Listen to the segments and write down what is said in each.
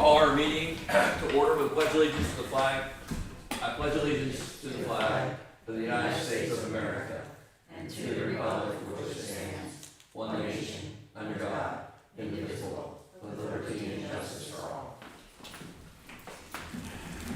call our meeting to order with a pledge allegiance to the flag. I pledge allegiance to the flag of the United States of America and to the republic for which it stands, one nation, under God, indivisible, with liberty and justice for all.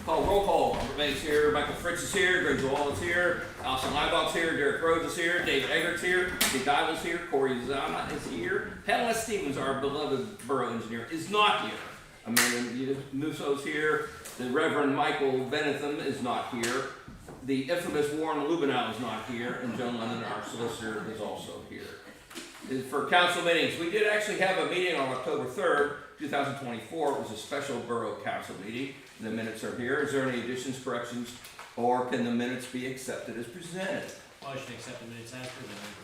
Call roll call. Robert Bates here, Michael Fritz is here, Greg Zawal is here, Allison Leibach's here, Derek Rhodes is here, David Eggert's here, Steve Dival's here, Corey Zana is here, Pamela Stevens, our beloved borough engineer, is not here. Amanda Musso's here, the Reverend Michael Benetham is not here, the infamous Warren Lubenow is not here, and Joan Lennon, our solicitor, is also here. For council meetings, we did actually have a meeting on October 3rd, 2024. It was a special borough council meeting. The minutes are here. Is there any additions, corrections, or can the minutes be accepted as presented? Motion to accept the minutes as presented.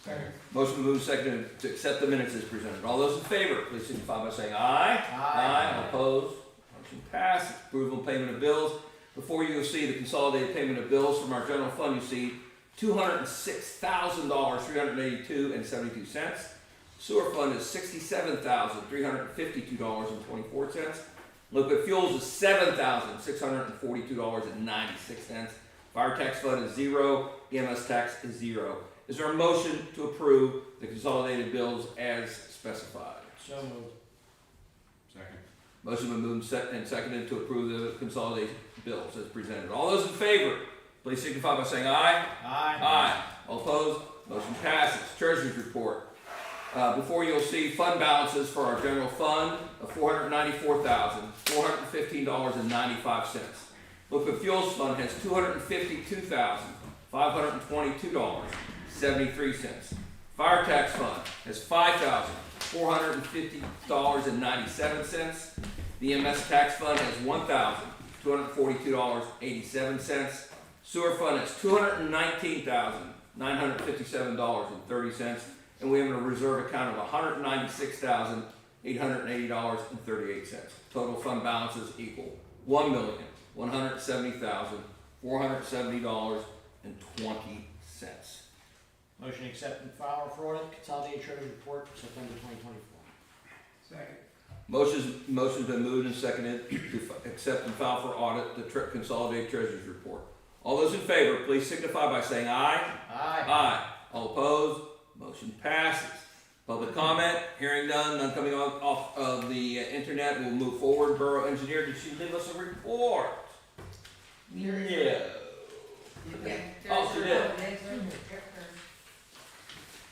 Second. Motion moved seconded to accept the minutes as presented. All those in favor, please signify by saying aye. Aye. Opposed? Motion passes. Approval of payment of bills. Before you will see the consolidated payment of bills from our general fund, you see $206,000, $382.72. Sewer fund is $67,352.24. Liquid fuels is $7,642.96. Fire tax fund is $0. EMS tax is $0. Is there a motion to approve the consolidated bills as specified? So moved. Second. Motion been moved and seconded to approve the consolidated bills as presented. All those in favor, please signify by saying aye. Aye. Aye. All opposed? Motion passes. Treasurer's report. Before you'll see fund balances for our general fund of $494,415.95. Liquid fuels fund has $252,522.73. Fire tax fund has $5,450.97. The EMS tax fund has $1,242.87. Sewer fund is $219,957.30. And we have a reserve account of $196,880.38. Total fund balances equal $1,170,470.20. Motion to accept and file for audit consolidated treasurer's report for September 2024. Second. Motion's been moved and seconded to accept and file for audit the consolidated treasurer's report. All those in favor, please signify by saying aye. Aye. Aye. All opposed? Motion passes. Public comment, hearing none coming off of the internet, we'll move forward. Borough engineer, did she leave us a report? No. Oh, she did.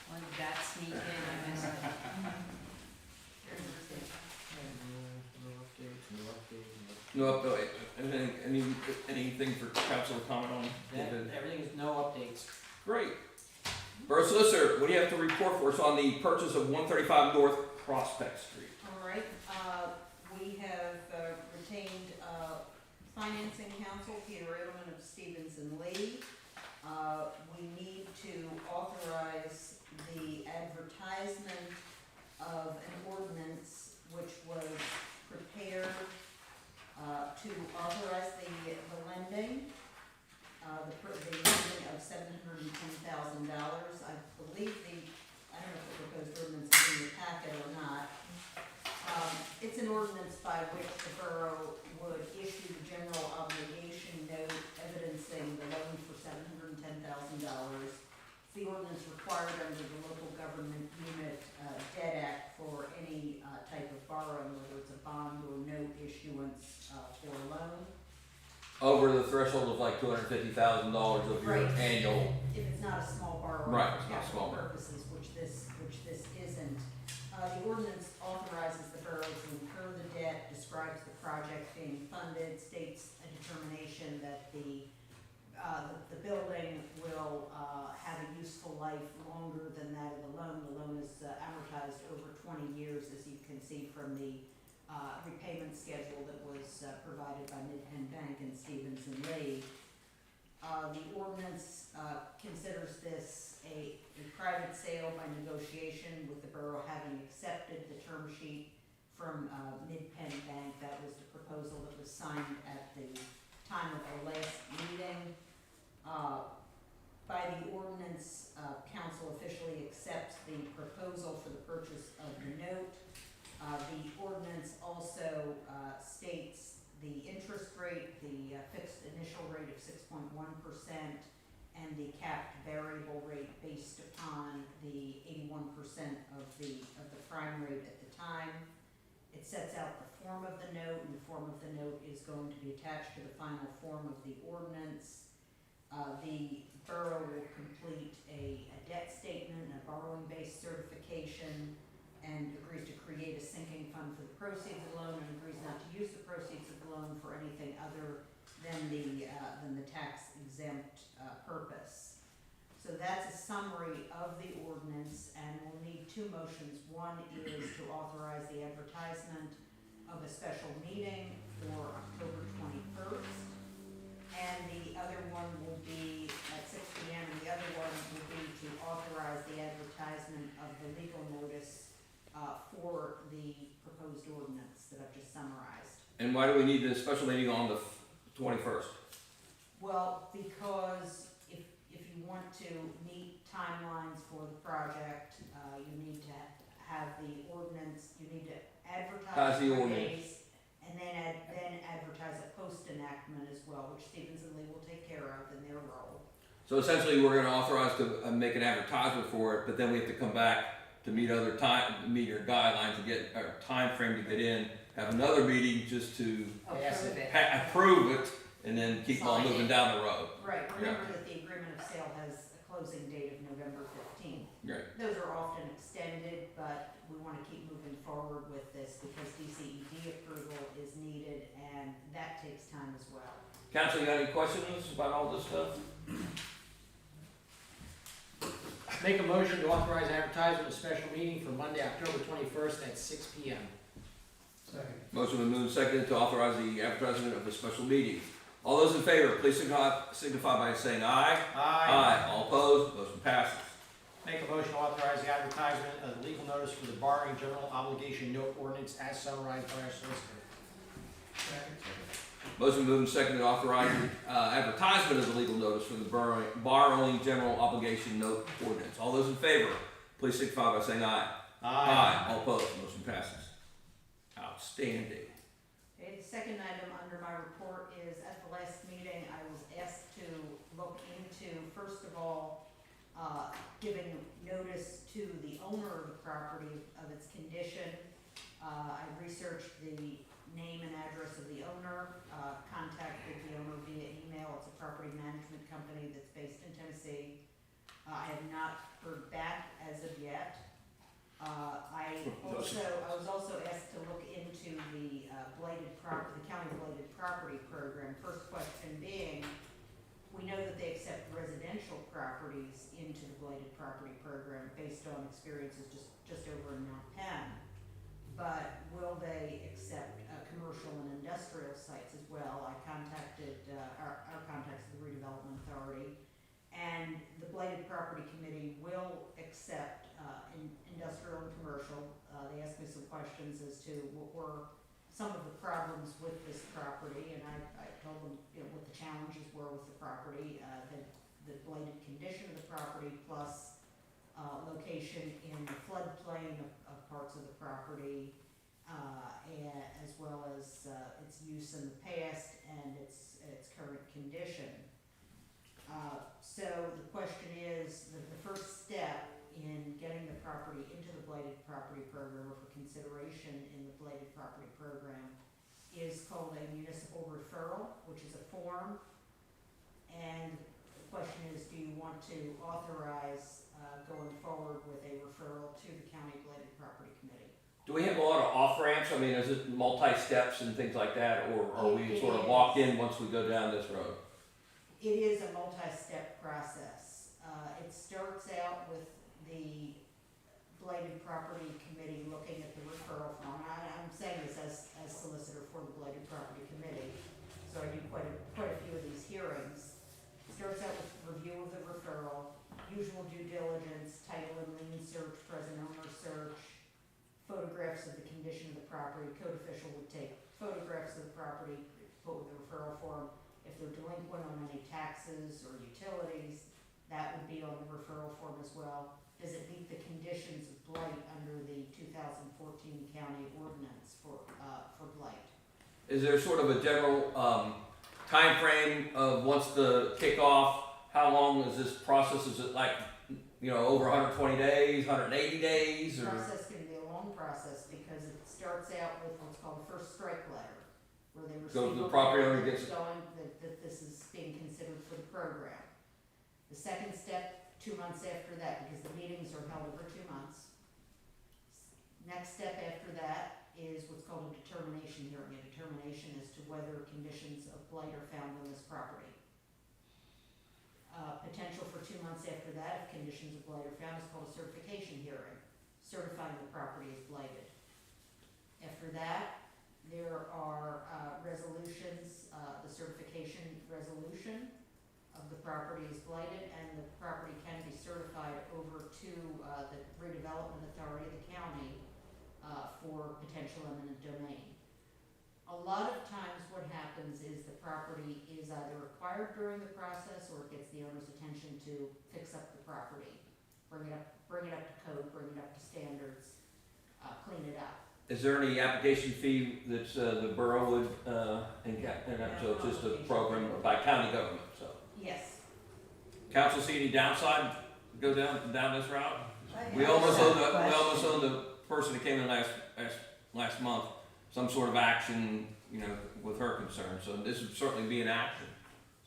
When did that sneak in? I missed it. No update. Anything for council to comment on? Everything is no updates. Great. Borough solicitor, what do you have to report for us on the purchase of 135 North Prospect Street? All right, we have retained financing counsel, Peter Edelman of Stevens and Lee. We need to authorize the advertisement of an ordinance which was prepared to authorize the lending. The lending of $710,000. I believe I don't know if the proposed ordinance is in your packet or not. It's an ordinance by which the borough would issue the general obligation note evidencing the loan for $710,000. It's the ordinance required under the Local Government Unit Debt Act for any type of borrowing, whether it's a bond or note issuance for a loan. Over the threshold of like $250,000 of your Right. annual. If it's not a small borrower. Right, for it's not capital small. purposes, which this isn't. The ordinance authorizes the borough to incur the debt, describes the project being funded, states a determination that the building will have a useful life longer than that of the loan. The loan is amortized over 20 years, as you can see from the repayment schedule that was provided by Mid-Penn Bank and Stevens and Lee. The ordinance considers this a private sale by negotiation, with the borough having accepted the term sheet from Mid-Penn Bank. That was the proposal that was signed at the time of our last meeting. By the ordinance, council officially accepts the proposal for the purchase of the note. The ordinance also states the interest rate, the fixed initial rate of 6.1%, and the capped variable rate based upon the 81% of the prime rate at the time. It sets out the form of the note, and the form of the note is going to be attached to the final form of the ordinance. The borough will complete a debt statement, a borrowing-based certification, and agrees to create a sinking fund for the proceeds of the loan, and agrees not to use the proceeds of the loan for anything other than the tax exempt purpose. So that's a summary of the ordinance, and we'll need two motions. One is to authorize the advertisement of a special meeting for October 21st, and the other one will be at 6 p.m., and the other one will be to authorize the advertisement of the legal notice for the proposed ordinance that I've just summarized. And why do we need this special meeting on the 21st? Well, because if you want to meet timelines for the project, you need to have the ordinance, you need to advertise The for ordinance. days, and then advertise a post enactment as well, which Stevens and Lee will take care of in their role. So essentially, we're gonna authorize to make an advertisement for it, but then we have to come back to meet meet your guidelines to get, our time frame to get in, have another meeting just to Pass Approve it. it. approve it, and then keep on Sign moving it. down the road. Right, remember that the agreement of sale has a closing date of November 15th. Right. Those are often extended, but we want to keep moving forward with this because DCED approval is needed, and that takes time as well. Council, you got any questions about all this stuff? Make a motion to authorize advertisement of special meeting for Monday, October 21st at 6 p.m. Second. Motion been moved and seconded to authorize the advertisement of the special meeting. All those in favor, please signify by saying aye. All opposed, motion passes. Make a motion to authorize the advertisement of the legal notice for the borrowing general obligation note ordinance as summarized by our solicitor. Second. Motion moved and seconded to authorize advertisement of the legal notice for the borrowing general obligation note ordinance. All those in favor, please signify by saying aye. All opposed, motion passes. Outstanding. Okay, the second item under my report is at the last meeting, I was asked to look into, first of all, giving notice to the owner of the property of its condition. I researched the name and address of the owner, contacted the owner via email. It's a property management company that's based in Tennessee. I have not heard back as of yet. I was also asked to look into the the county blighted property program. First question being, we know that they accept residential properties into the blighted property program based on experiences just over in Mount Penn. But will they accept commercial and industrial sites as well? I contacted our contacts at the redevelopment authority, and the blighted property committee will accept industrial and commercial. They asked me some questions as to what were some of the problems with this property, and I told them, what the challenges were with the property, the blighted condition of the property, plus location in the floodplain of parts of the property, as well as its use in the past and its current condition. So the question is, the first step in getting the property into the blighted property program, or for consideration in the blighted property program, is called a municipal referral, which is a form. And the question is, do you want to authorize going forward with a referral to the county blighted property committee? Do we have a lot of off ramps? I mean, is it multi-steps and things like that, or are we It sort of is. locked in once we go down this road? It is a multi-step process. It starts out with the blighted property committee looking at the referral form. I'm saying this as solicitor for the blighted property committee, so I do quite a few of these hearings. Starts out with review of the referral, usual due diligence, title and lien search, present owner search, photographs of the condition of the property. Code official would take photographs of the property, put with the referral form. If they're delinquent on any taxes or utilities, that would be on the referral form as well. does it meet the conditions of blight under the 2014 county ordinance for blight? Is there sort of a general time frame of once the kickoff? How long is this process? Is it like, over 120 days, 180 days, The or process can be a long process because it starts out with what's called the first strike letter, where they receive Goes to the a property letter owner, that's gets- showing that this is being considered for the program. The second step, 2 months after that, because the meetings are held over 2 months. Next step after that is what's called a determination hearing, a determination as to whether conditions of blight are found on this property. Potential for 2 months after that, if conditions of blight are found, is called a certification hearing, certifying the property is blighted. After that, there are resolutions, the certification resolution of the property is blighted, and the property can be certified over to the redevelopment authority of the county for potential eminent domain. A lot of times what happens is the property is either acquired during the process or it gets the owner's attention to fix up the property, bring it up to code, bring it up to standards, clean it up. is there any application fee that the borough would enact? So it's just a program by county government. So, Yes. council see any downside go down this route? I We have almost some owe the questions. person that came in last month some sort of action, with her concern. So this would certainly be an action.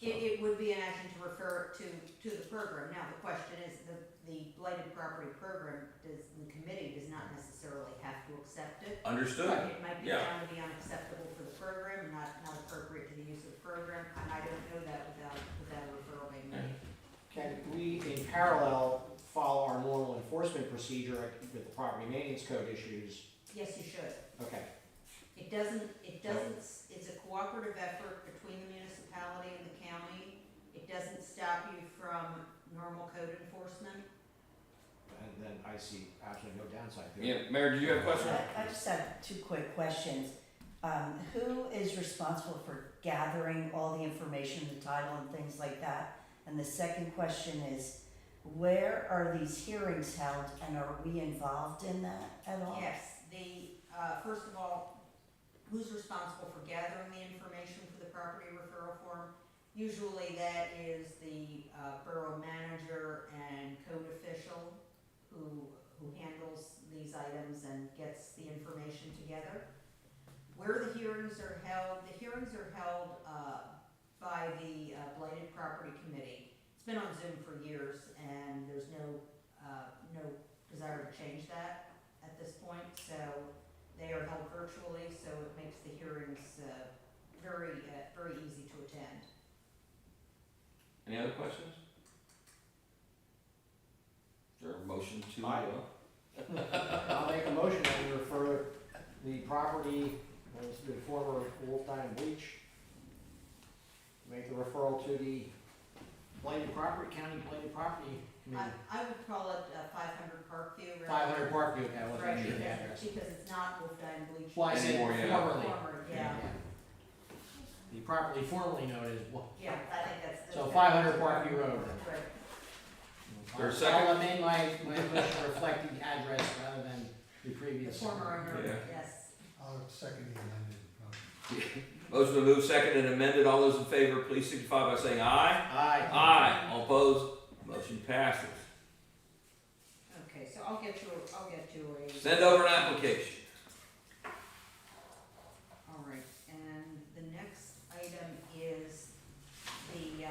So, It would be an action to refer it to the program. Now, the question is, the blighted property program, the committee does not necessarily have to accept it. understood. It might be Yeah. found to be unacceptable for the program, not appropriate to the use of the program, and I don't know that without a referral being made. Can we, in parallel, follow our normal enforcement procedure with the property maintenance code issues? Yes, you should. Okay, It doesn't, it's a cooperative effort between the municipality and the county. It doesn't stop you from normal code enforcement. and then I see absolutely no downside to it. Yeah, Mayor, did you have a question? I just have two quick questions. Who is responsible for gathering all the information, the title and things like that? And the second question is, where are these hearings held and are we involved in that at all? Yes, first of all, who's responsible for gathering the information for the property referral form? Usually that is the borough manager and code official who handles these items and gets the information together. Where the hearings are held by the Blighted Property Committee. It's been on Zoom for years, and there's no desire to change that at this point. So they are held virtually, so it makes the hearings very easy to attend. Any other questions? Is there a motion to? Aye. I'll make a motion that we refer the property, that's been former Wolf Dine Bleach, make the referral to the blighted property, county blighted property committee. I would call it 500 Parkview. 500 Parkview, that was Right, the address. because it's not Wolf Dine Bleach. Well, I said Anymore, yeah. formerly. Former, yeah. The properly formerly known as, Yeah, I think that's. so 500 Parkview Road. Right. There's a second? I'll amend my motion to reflect the address rather than the The previous. former owner, Yeah. yes. I'll second the amended motion. Motion to move second and amended. All those in favor, please signify by saying aye. Aye. Aye. All opposed? Motion passes. Okay, so I'll get you a. Send over an application. All right, and the next item is the,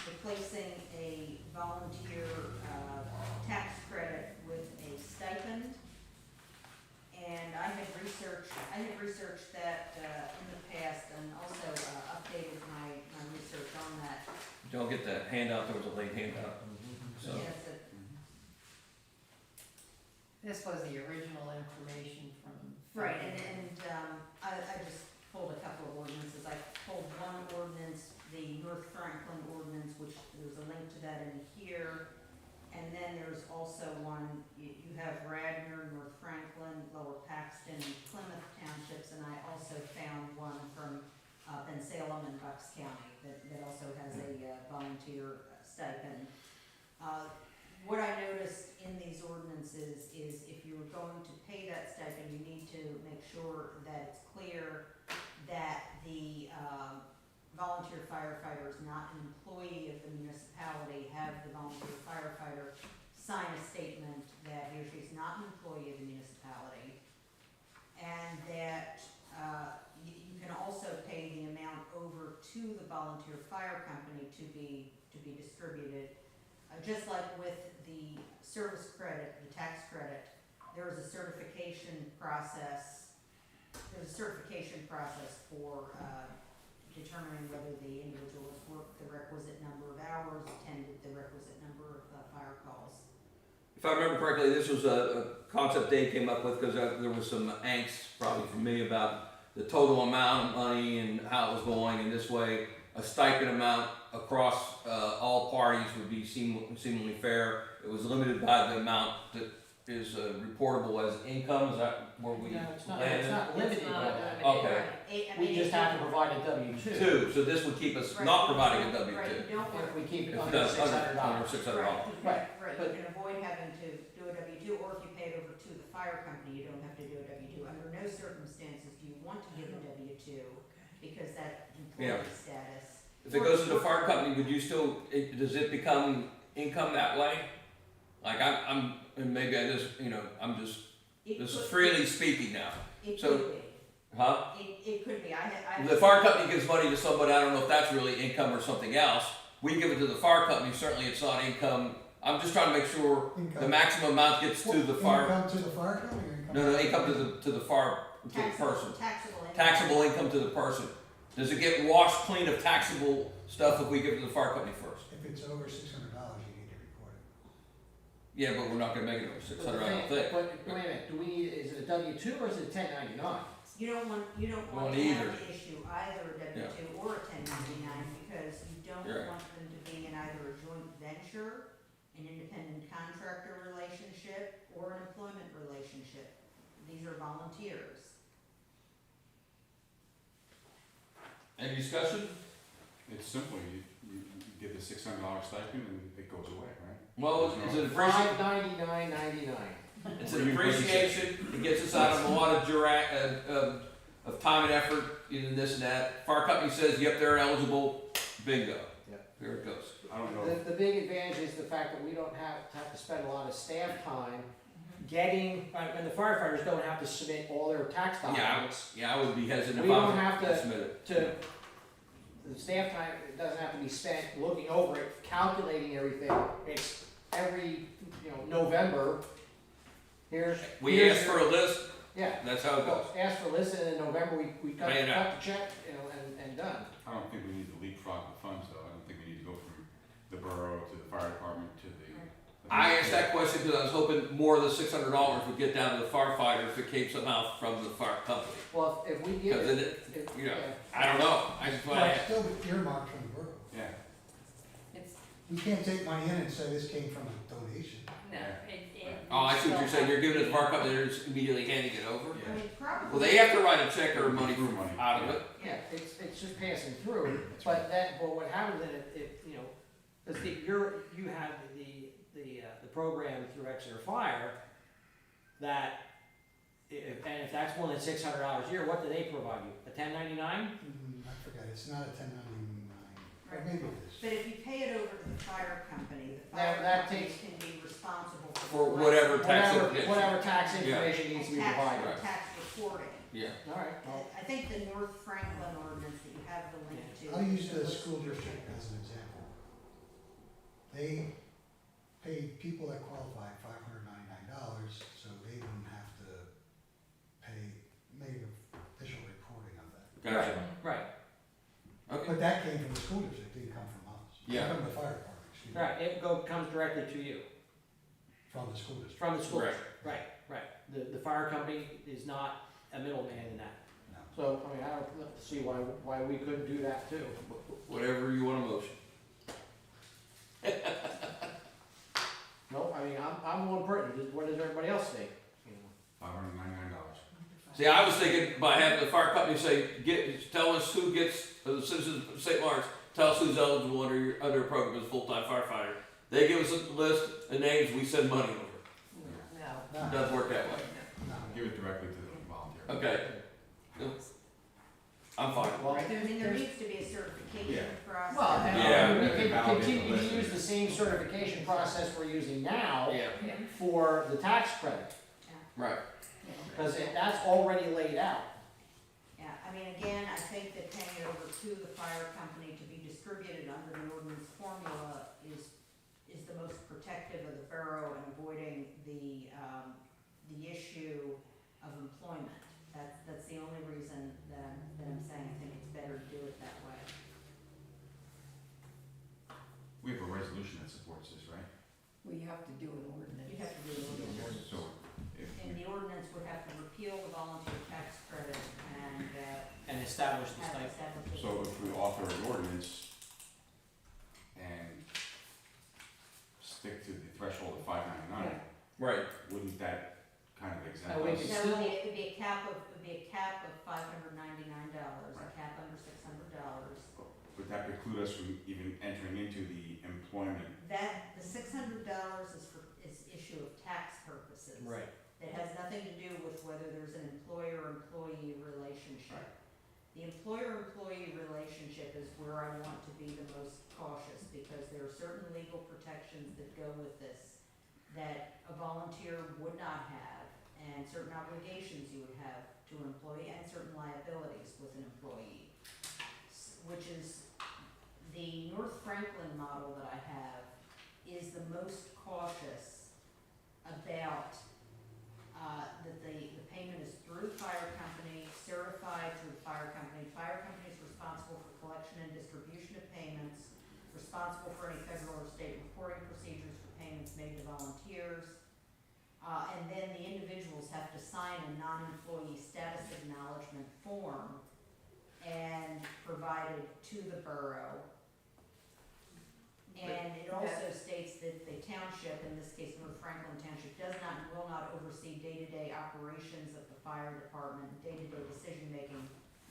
replacing a volunteer, tax credit with a stipend. And I had researched that, in the past and also, updated my research on that. Don't get that handout. There was a late handout. So, Yes, This was the original information from. right, and, I just pulled a couple of ordinances. I pulled one ordinance, the North Franklin ordinance, which there's a link to that in here. And then there's also one, you have Radnor, North Franklin, Lower Paxton, and Plymouth Townships, and I also found one from Ben Salem and Bucks County that also has a volunteer stipend. what I noticed in these ordinances is if you're going to pay that stipend, you need to make sure that it's clear that the, volunteer firefighter is not an employee of the municipality, have the volunteer firefighter sign a statement that he or she is not an employee of the municipality, and that, you can also pay the amount over to the volunteer fire company to be distributed. Just like with the service credit, the tax credit, there is a certification process. There's a certification process for determining whether the individual has worked the requisite number of hours, attended the requisite number of fire calls. If I remember correctly, this was a concept Dave came up with because there was some angst probably from me about the total amount of money and how it was going, and this way a stipend amount across all parties would be seemingly fair. It was limited by the amount that is reportable as income. Is that where we No, it's landed? not limited by that. Okay. We just have to provide a W-2. Two, so this would keep us Right. not providing a Right, W-2. you don't want. If we keep it If under that's $600. under $600. Right, Right, but- you can avoid having to do a W-2, or if you pay it over to the fire company, you don't have to do a W-2. Under no circumstances do you want to give a W-2, because that Yeah. employee status. If it goes to the fire company, would you still, does it become income that way? Like I'm and maybe I just, I'm just, It this is could- freely speaking now. It so- could be, Huh? it could be, I. The fire company gives money to somebody, I don't know if that's really income or something else. We give it to the fire company, certainly it's not income. I'm just trying to make sure the Income. maximum amount gets to the fire. Income to the fire company or income? No, income to the fire, to the person. Taxable income. Taxable income to the person. Does it get washed clean of taxable stuff if we give it to the fire company first? If it's over $600, you need to report it. Yeah, but we're not gonna make it over 600, I don't think. But wait a minute, is it a W-2 or is it a 1099? You don't want Want to either. have to issue either a W-2 or a 1099, because you don't Right. want them to be in either a joint venture, an independent contractor relationship, or an employment relationship. These are volunteers. Any discussion? It's simple, you get the $600 stipend and it goes away, right? Well, is it appreciation? $599.99. It's an appreciation, it gets us out of a lot of time and effort in this and that. Fire company says, yep, they're eligible, bingo. Yep. Here it goes. I don't know. The big advantage is the fact that we don't have to spend a lot of staff time getting, and the firefighters don't have to submit all their tax documents. Yeah, I would be hesitant if We I don't was have to to- submit it. The staff time doesn't have to be spent looking over it, calculating everything. It's every, November, here's. We here's ask your- for a list, Yeah. that's how it goes. Ask for a list, and in November, we cut Pay it out. the check, and done. I don't think we need to leapfrog the funds though, I don't think we need to go from the borough to the fire department to the. I asked that question because I was hoping more of the $600 would get down to the firefighter if it came somehow from the fire company. Well, if we give Because it, it, yeah. I don't know, I just want But to it's still earmarked from the borough. Yeah, It's, We can't take money in and say this came from a donation. no, it. Oh, I see what you're saying, you're giving it to the fire company, they're just immediately handing it over? I mean, probably. Well, they have to write a check or money Through money, out of yeah. it. Yeah, it's just passing through, but what happens then, because you have the program through Exeter Fire, that, if that's more than $600 a year, what do they provide you? A 1099? I forget, it's not a 1099, or Right. maybe it is. But if you pay it over to the fire company, the That- fire that company takes- can be responsible For the whatever tax Whatever, information. whatever tax Yeah. information needs to be tax- provided. Right. Tax reporting. Yeah. All right, well, I think the North Franklin ordinance that you have the link to. I'll use the lists school your district share. as an example. They paid people that qualified $599, so they didn't have to make official reporting of that. Gotcha. right, Okay. But that came from the school district, didn't come from us. It Yeah. came from the fire department, excuse me. right, it comes directly to you, From the school district. from the school Right. district, right. The fire company is not a middleman in that. No. So, I don't see why we couldn't do that too. Whatever you want to motion. No, I'm one person, what does everybody else think? $599. See, I was thinking by having the fire company say, tell us who gets, the citizens of St. Lawrence, tell us who's eligible under a program as a full-time firefighter. They give us a list of names, we send money over. No. It does work that way. No. Give it directly to the volunteer. Okay. I'm fine. Well, I mean, there needs to be a certification process. well, and Yeah. we can Validate the continue to list. use the same certification process we're using now Yeah, Yeah. for the tax credit, right. because that's already laid out. Yeah, I mean, again, I think that paying it over to the fire company to be distributed under the ordinance formula is the most protective of the borough and avoiding the issue of employment. That's the only reason that I'm saying I think it's better to do it that way. We have a resolution that supports this, right? We have to do an ordinance. You have to do the ordinance. So if And the ordinance would have to repeal the volunteer tax credit and, And establish the have stipend. established. So if we author an ordinance and stick to the threshold of $5.99, Right. wouldn't that kind of exempt And we us? could That still- it'd be a cap of $599, a cap under $600. Would that preclude us from even entering into the employment? That, the $600 is issue of tax purposes. Right. It has nothing to do with whether there's an employer-employee relationship. The employer-employee relationship is where I want to be the most cautious, because there are certain legal protections that go with this that a volunteer would not have, and certain obligations you would have to an employee, and certain liabilities with an employee. Which is, the North Franklin model that I have is the most cautious about, that the payment is through the fire company, certified through the fire company. Fire company is responsible for collection and distribution of payments, responsible for any federal or state reporting procedures for payments made to volunteers. And then the individuals have to sign a non-employee status acknowledgement form and provide it to the borough. And it also states that the township, in this case North Franklin Township, will not oversee day-to-day operations of the fire department, day-to-day decision-making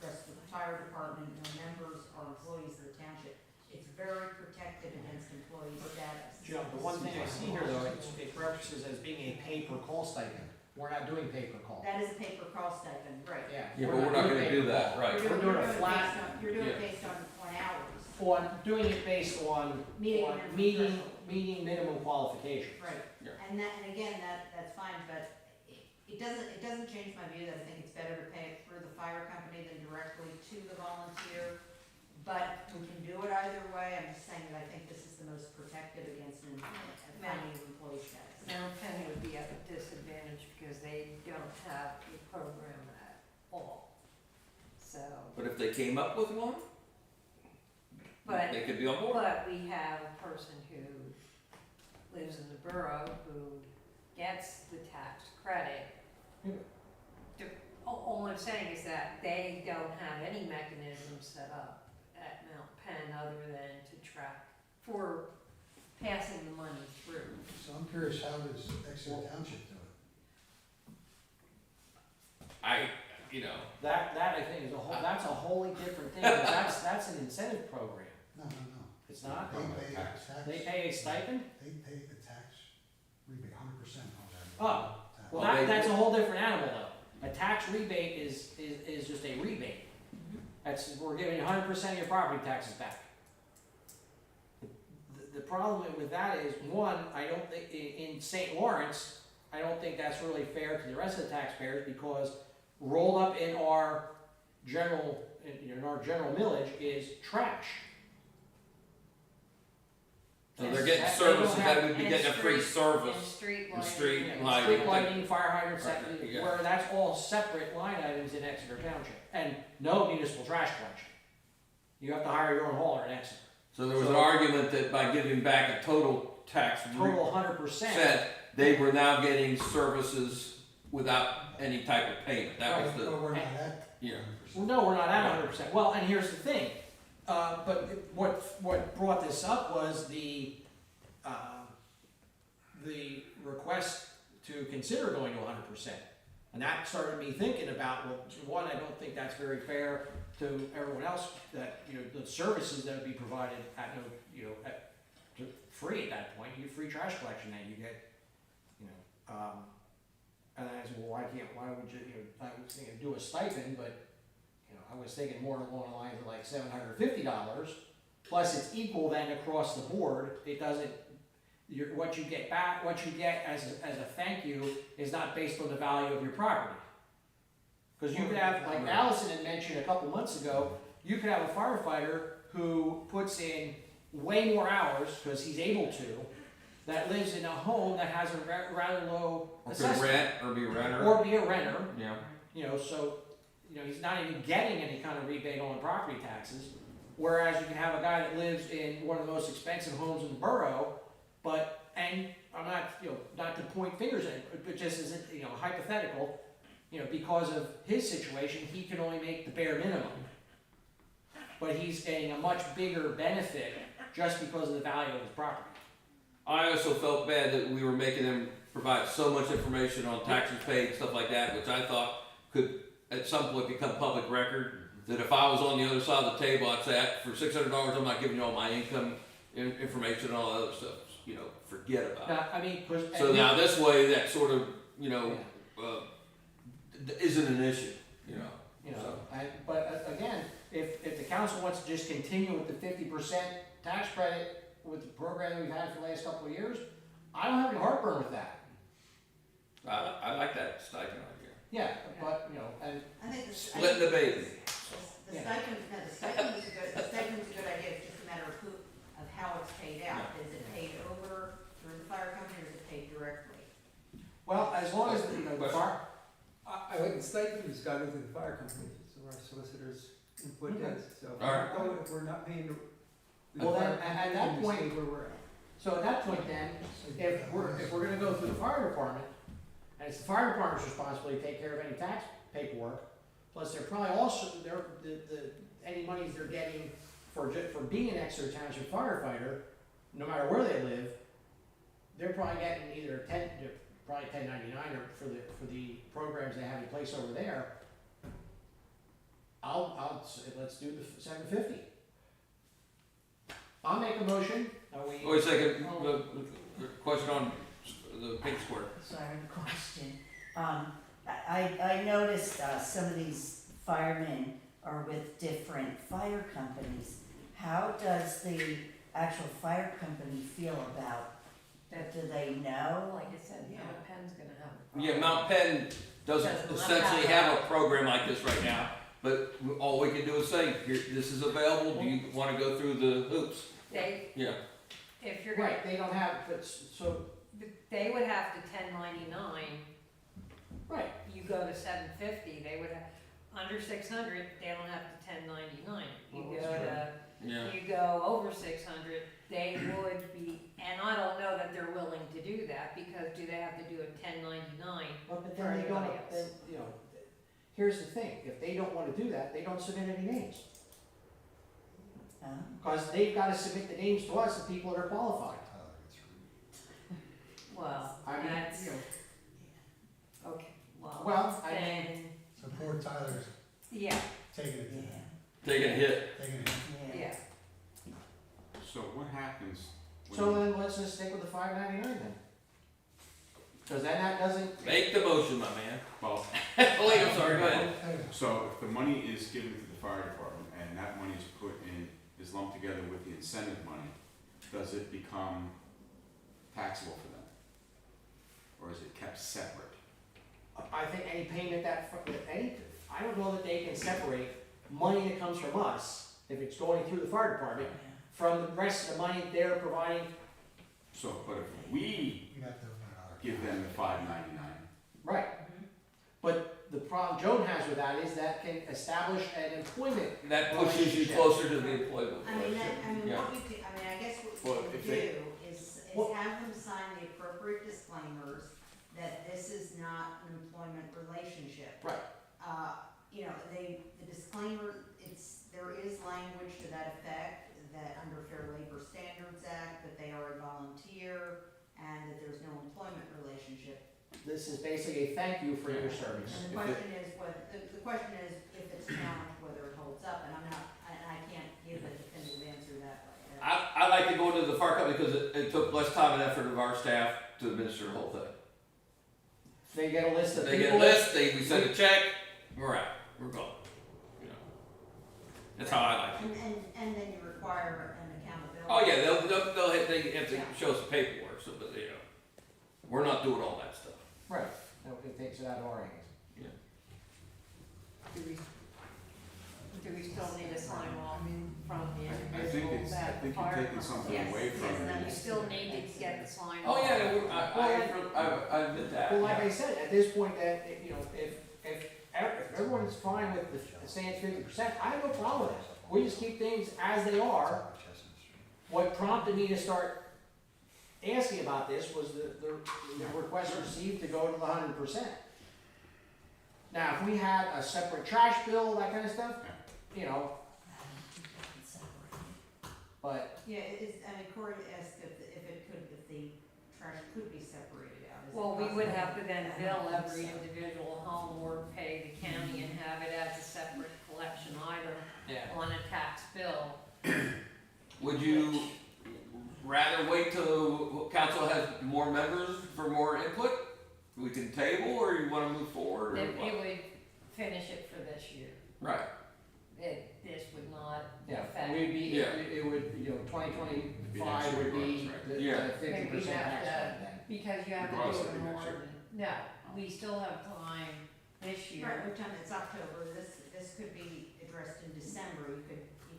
rests with the fire department, no members or employees of the township. It's very protected against employee status. Joe, the one thing I see here though, it references as being a pay-per-call stipend. We're not doing pay-per-call. That is a paper call stipend, right. Yeah. Yeah, but we're not gonna do that, right. We're doing a flat- You're doing it Yeah. based on hours, On, doing it based on meeting on minimum meeting, threshold. meeting minimum qualifications. Right, Yeah. and again, that's fine, but it doesn't change my view that I think it's better to pay it through the fire company than directly to the volunteer. But we can do it either way, I'm just saying that I think this is the most protective against an finding of employee status. Mount Penn would be at a disadvantage because they don't have a program at all. So, But if they came up with one, but, they could be on board. but we have a person who lives in the borough who gets the tax credit. All I'm saying is that they don't have any mechanism set up at Mount Penn other than to track for passing the money through. So I'm curious, how does Exeter Township do it? That I think is that's a wholly different thing, 'cause that's an incentive program. No, no, no. It's not? They pay the Tax. tax. They pay a stipend? They pay the tax rebate, 100% of that. Oh, tax. Well, Well, that's a whole different animal though. A tax rebate is just a rebate. We're giving you 100% of your property taxes back. The problem with that is, one, I don't think, in St. Lawrence, I don't think that's really fair to the rest of the taxpayers, because rolled up in our general millage is trash. So they're getting That- services they don't that have- would be and getting a free street- service. And street And lighting. street Yeah, lighting. Street lighting, fire hydrant, Right, yeah. where that's all separate line items in Exeter Township, and no municipal trash collection. You have to hire your own hauler in Exeter. So there was an So- argument that by giving back a total tax Total 100%. percent, they were now getting services without any type of payment. That was But the, we're not at yeah. 100%. No, we're not at 100%. Well, and here's the thing, but what brought this up was the request to consider going to 100%. And that started me thinking about, well, one, I don't think that's very fair to everyone else, that, the services that would be provided at free at that point, you get free trash collection that you get, you know, and I said, well, why would you, I was thinking do a stipend, but, I was thinking more along the lines of like $750, plus it's equal then across the board, it doesn't, what you get back, what you get as a thank you is not based on the value of your property. Cause you could have, like Allison had mentioned a couple months ago, you could have a firefighter who puts in way more hours, cause he's able to, that lives in a home that has a rather low Or could assessment. rent, or be a renter. Or be a renter, Yeah. so, he's not even getting any kind of rebate on property taxes. Whereas you can have a guy that lives in one of the most expensive homes in the borough, and I'm not, not to point fingers at it, but just as a, hypothetical, because of his situation, he can only make the bare minimum. But he's getting a much bigger benefit just because of the value of his property. I also felt bad that we were making them provide so much information on taxes paid and stuff like that, which I thought could at some point become public record. That if I was on the other side of the table, I'd say, for $600, I'm not giving you all my income information and all that other stuff. Forget about it. Now, I mean, So now this way, that sort of, isn't an issue, So. But again, if the council wants to just continue with the 50% tax credit with the program that we've had for the last couple of years, I don't have any heartburn with that. I like that stipend idea. Yeah, but, and, I think Split the baby. The stipend is a good idea, it's just a matter of how it's paid out. Is it paid over through the fire company, or is it paid directly? well, as long as, the Question. fire, I like the stipend, it's got to go through the fire company, so our solicitors input Okay. does, so if Alright. if we're not paying the. Well, then, fire at that company, we point- stay where we're at. so at that point then, if we're gonna go through the fire department, and it's the fire department's responsibility to take care of any tax paperwork, plus they're probably also, any monies they're getting for being an Exeter Township firefighter, no matter where they live, they're probably getting either probably 1099 or for the programs they have in place over there. Let's do the 750. I'll make a motion. Wait a second, the question on the pink square. So I have a question. I noticed some of these firemen are with different fire companies. How does the actual fire company feel about that? Do they know? Like I said, Yeah. Mount Penn's gonna have a problem. Yeah, Mount Penn doesn't essentially have a program like this right now, but all we can do is say, here, this is available, do you wanna go through the hoops? If you're gonna, Right, they don't have, but, so, they would have to 1099, right, you go to 750, they would have, under 600, they don't have to 1099. You Well, go that's true. to, Yeah. you go over 600, they would be, and I don't know that they're willing to do that, because do they have to do a 1099? but For then they don't, everybody else. then, here's the thing, if they don't wanna do that, they don't submit any names. Cause they've gotta submit the names to us of people that are qualified. Well, I mean, that's, okay, Well, I then, So poor Tyler's yeah, taking it, Yeah, Taking a hit. taking it. yeah. yeah. So what happens when? So then let's just stick with the 599 then. Cause then that doesn't, Make the motion, my man. Well, Wait, I'm sorry, go ahead. so if the money is given to the fire department and that money is put in, is lumped together with the incentive money, does it become taxable for them? Or is it kept separate? I think any payment I don't know that they can separate money that comes from us, if it's going through the fire department, from the rest of the money they're providing. So, but if we You have to open another. give them the $5.99, Right. But the problem Joan has with that is that can establish an employment. That pushes you closer to the employment. Yeah. What we do, I guess what Well, we if can they- do is Well- have them sign the appropriate disclaimers that this is not an employment relationship. Right. The disclaimer, there is language to that effect, that under Fair Labor Standards Act, that they are a volunteer, and that there's no employment relationship. This is basically a thank you for your service. And the question is if it's challenged, whether it holds up, and I can't give a definitive answer that way. I like to go to the fire company because it took less time and effort of our staff to administer the whole thing. They get a list of They people. get a list, we send a check, we're out, we're gone, you know. That's how I like it. And then you require an accountability. Oh, yeah, they have to show us the paperwork, so, but, you know, we're not doing all that stuff. Right, nobody takes it out of our hands. Do we still need a sign off from the I think individual it's, I that the think you're fire? taking something Yes, away from yes, it. You still need to get the sign off. Oh, yeah, I admit that. Well, like I said, at this point, that, you know, if everyone's fine with the saying 50%, I have no problem with it. We just keep things as they are. What prompted me to start asking about this was the request received to go to the 100%. Now, if we had a separate trash bill, that kind of stuff, you know, but, Yeah, I mean, Corey asked if the trash could be separated out. Is it Well, we would possible? have to then bill every individual home or pay the county and have it as a separate collection item Yeah. on a tax bill. Would you rather wait till council has more members for more input? We can table, or you wanna move forward, or It what? would finish it for this year. Right, This would not yeah, affect. we'd be, Yeah. it would, you know, 2025 would be the Yeah. 50% tax rate then. Because you have to Regardless do of it the more next year. than, no, we still have time this year. Right, we're talking, it's October, this could be addressed in December, you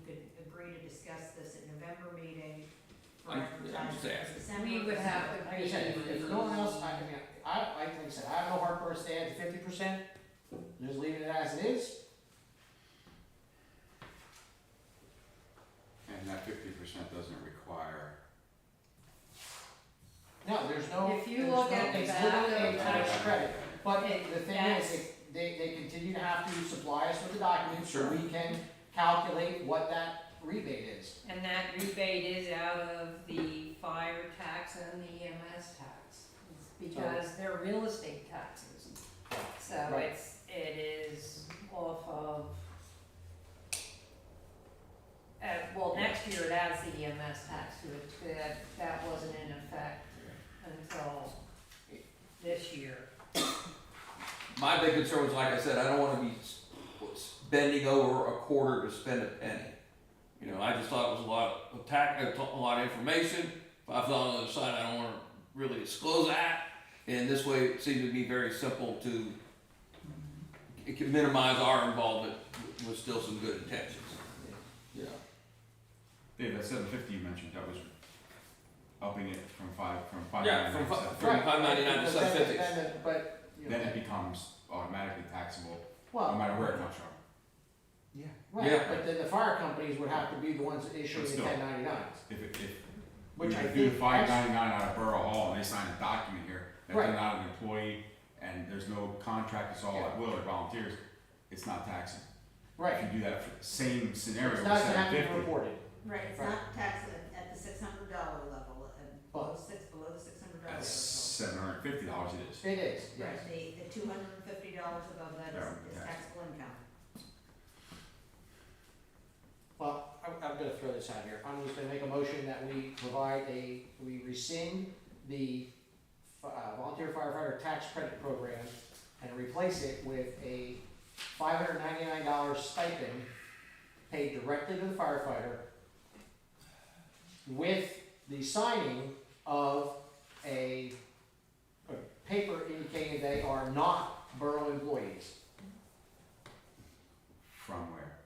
could agree to discuss this at November meeting. For I'm advertising just in asking. December. We would have to Like I said, if no one else, I mean, like I said, I have no heartburn staying at the 50%, just leaving it as it is. And that 50% doesn't require, No, there's no, If you there's look no- at the it's back literally of a tax the- credit. But It- the thing that's- is, they continue to have to supply us with the documents so Sure. we can calculate what that rebate is. And that rebate is out of the fire tax and the EMS tax, because they're real estate taxes. So Right. it is off of, well, next year it adds the EMS tax to it, that wasn't in effect until this year. my big concern was, like I said, I don't wanna be bending over a quarter to spend a penny. You know, I just thought it was a lot of a lot of information, if I thought on the other side, I don't wanna really disclose that, and this way it seemed to be very simple to, it can minimize our involvement with still some good intentions. Yeah. Dave, that 750 you mentioned, that was upping it from five Yeah, from ninety-nine to from 599 to Because then- 750. But, you know, then it becomes automatically taxable, no well, matter where it comes from. yeah, Yeah. right, but then the fire companies would have to be the ones issuing But the still. 1099s, If which we I do think. the 599 out of Borough Hall and they sign a document here that Right. they're not an employee and there's no contract, it's all at will or volunteers, it's not taxing. Right, If you do that for the same scenario it's with not gonna have to be 750, reported. Right, it's Right. not taxed at the $600 level, and below the $600 that's threshold. $750 it is. It is, yes. Right, the $250 above that Yeah, is yeah. taxable income. Well, I'm gonna throw this out here. I'm just gonna make a motion that we rescind the volunteer firefighter tax credit program and replace it with a $599 stipend paid directly to the firefighter with the signing of a paper indicating they are not borough employees. From where?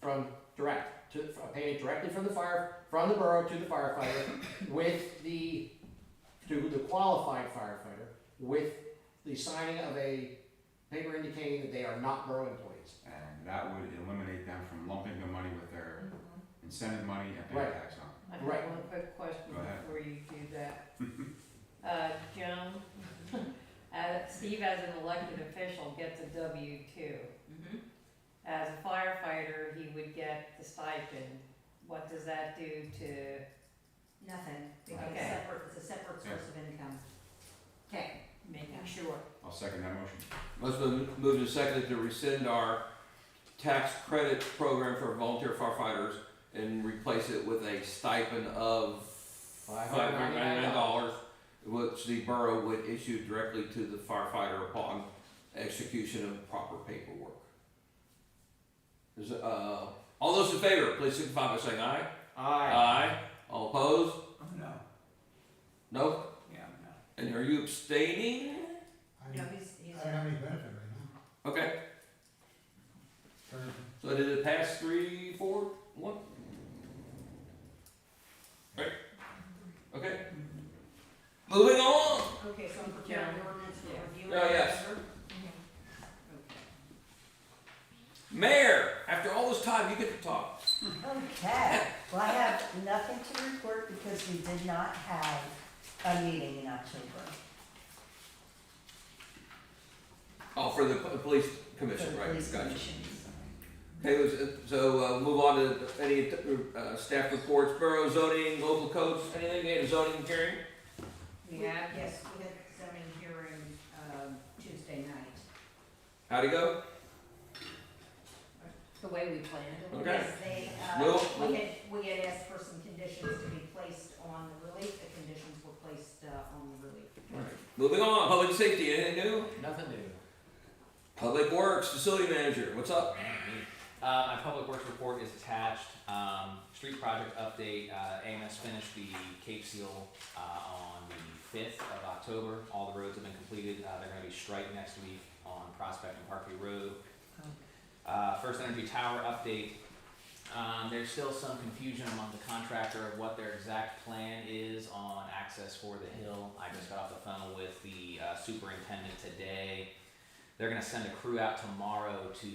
From direct, paid directly from the borough to the firefighter to the qualified firefighter with the signing of a paper indicating that they are not borough employees. And that would eliminate them from lumping the money with their incentive money and paying Right. tax on I have Right. one quick question Go ahead. before you do that. Joan, Steve as an elected official gets a W-2. As a firefighter, he would get the stipend. What does that do to, Nothing, because Okay. it's a separate source of income. okay, making sure. it. I'll second that motion. Most moved and seconded to rescind our tax credit program for volunteer firefighters and replace it with a stipend of $599, which the borough would issue directly to the firefighter upon execution of proper paperwork. Is, all those in favor, please signify by saying aye. Aye. All opposed? No. No? Yeah, no. And are you abstaining? No, he's. I don't have any benefit right now. Okay, Currently. so did it pass 3, 4, 1? Right. Okay. Moving on. Okay, so I'm preparing the ordinance for review. Oh, yes. Okay. Mayor, after all this time, you get to talk. Okay, well, I have nothing to report because we did not have a meeting in October. Oh, for the police commission, For the right? police Gotcha. commission. Okay, so move on to any staff reports, borough zoning, local codes, anything? We had a zoning hearing? Yeah, Yes, we had zoning hearing, Tuesday night. How'd it go? the way we planned it. Okay. Yes, they, Well- we had asked for some conditions to be placed on the relief, the conditions were placed, on the relief. Alright. Moving on, public safety, anything new? Nothing new. Public works, facility manager, what's up? My public works report is attached. Street project update, AMS finished the Cape Seal, on the 5th of October. All the roads have been completed. They're gonna be striped next week on Prospect and Parkview Road. First Energy Tower update. There's still some confusion among the contractor of what their exact plan is on access for the hill. I just got off the phone with the superintendent today. They're gonna send a crew out tomorrow to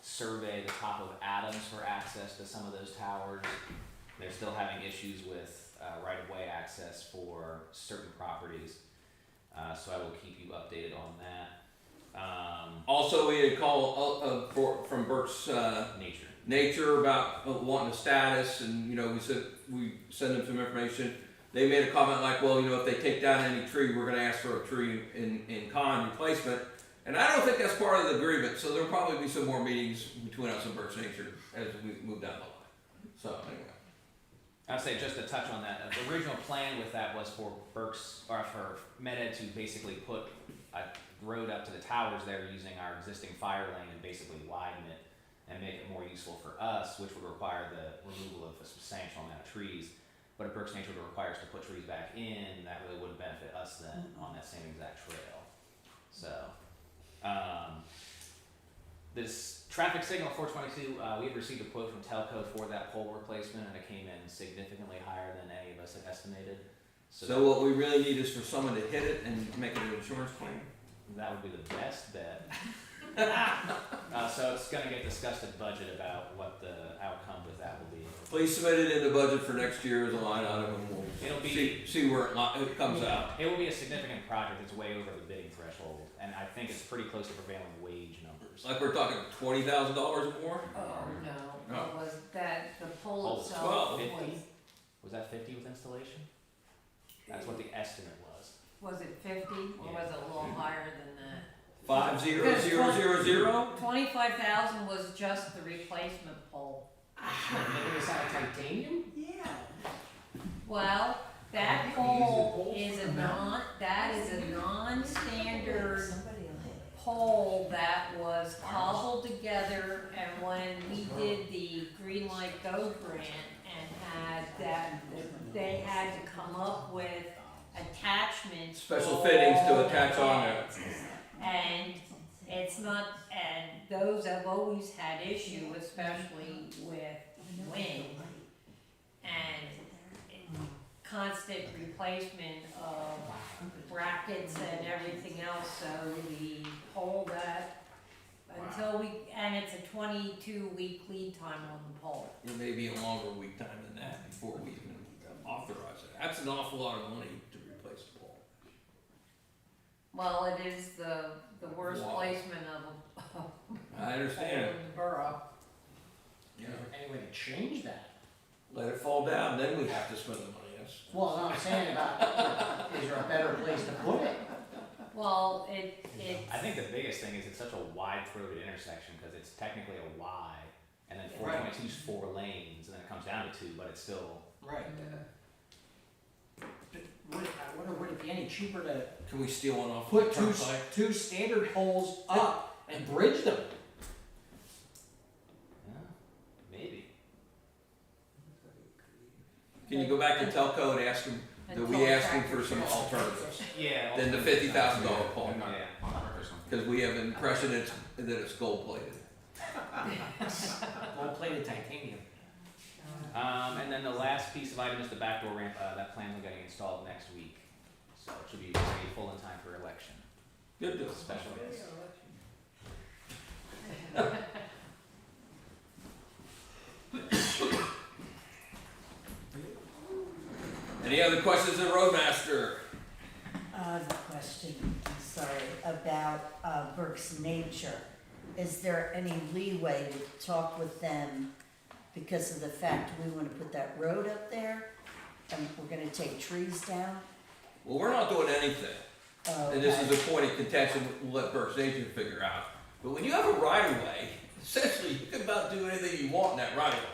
survey the top of Adams for access to some of those towers. They're still having issues with right-of-way access for certain properties. So I will keep you updated on that. Also, we had a call from Berks Nature. Nature about wanting a status, and we said we send them some information. They made a comment like, well, if they take down any tree, we're going to ask for a tree in kind replacement. And I don't think that's part of the agreement, so there'll probably be some more meetings between us and Berks Nature as we move down the line. So anyway. I'd say just to touch on that, the original plan with that was for Berks, or for MedEd to basically put a road up to the towers there using our existing fire lane and basically widen it and make it more useful for us, which would require the removal of a substantial amount of trees. But if Berks Nature would require us to put trees back in, that really wouldn't benefit us then on that same exact trail. So, this traffic signal 422, we had received a quote from Telco for that pole replacement, and it came in significantly higher than any of us had estimated. So what we really need is for someone to hit it and make it an insurance claim. That would be the best bet. So it's gonna get discussed at budget about what the outcome with that will be. Please submit it in the budget for next year as a line item, and we'll It'll be- see where it comes out. It will be a significant project. It's way over the bidding threshold, and I think it's pretty close to prevailing wage numbers. Like we're talking $20,000 or more. Oh, no, No. it was that, the pole Oh, itself 12, was, 50? Was that 50 with installation? That's what the estimate was. was it 50, or Yeah. was it a little higher than that? 50000. 25,000 was just the replacement pole. Maybe it's out of titanium? Yeah. Well, that pole is a non-standard Somebody will hit it. pole that was cobbled together, and when we did the Green Light Go grant and had that, they had to come up with attachments. Special for fittings to all attach the on there. heads. And it's not, and those have always had issue, especially with wind and constant replacement of brackets and everything else, so the pole that, and it's a 22-week lead time on the pole. It may be a longer week time than that before we even authorize it. That's an awful lot of money to replace the pole. Well, it is the worst Wow. placement of a I pole understand. in the borough. Yeah. Is there any way to change that? Let it fall down, then we have to spend the money, yes. Well, I'm saying about, is there a better place to put it? Well, I think the biggest thing is it's such a wide-throated intersection because it's technically a Y, and then 422 is 4 lanes, and then it comes down to 2, but it's still. Right. be any cheaper to Can we steal one off? put the two, turnpike? two standard poles up and bridge them? Yeah, maybe. Can you go back to Telco and ask them, that we ask them for some alternatives? Yeah. Than the $50,000 pole? They're not Yeah. on track or something. Because we have an impression that it's gold plated. Gold plated titanium. And then the last piece of item is the backdoor ramp, that plan's on getting installed next week. So it should be ready full in time for election, Good deal. special events. Any other questions of the Roadmaster? I have a question, I'm sorry, about Berks Nature. Is there any leeway to talk with them because of the fact we wanna put that road up there and we're gonna take trees down? Well, we're not doing anything. Oh, And this is okay. a point of contention we'll let Berks Nation figure out. But when you have a right of way, essentially you can about do anything you want in that right of way.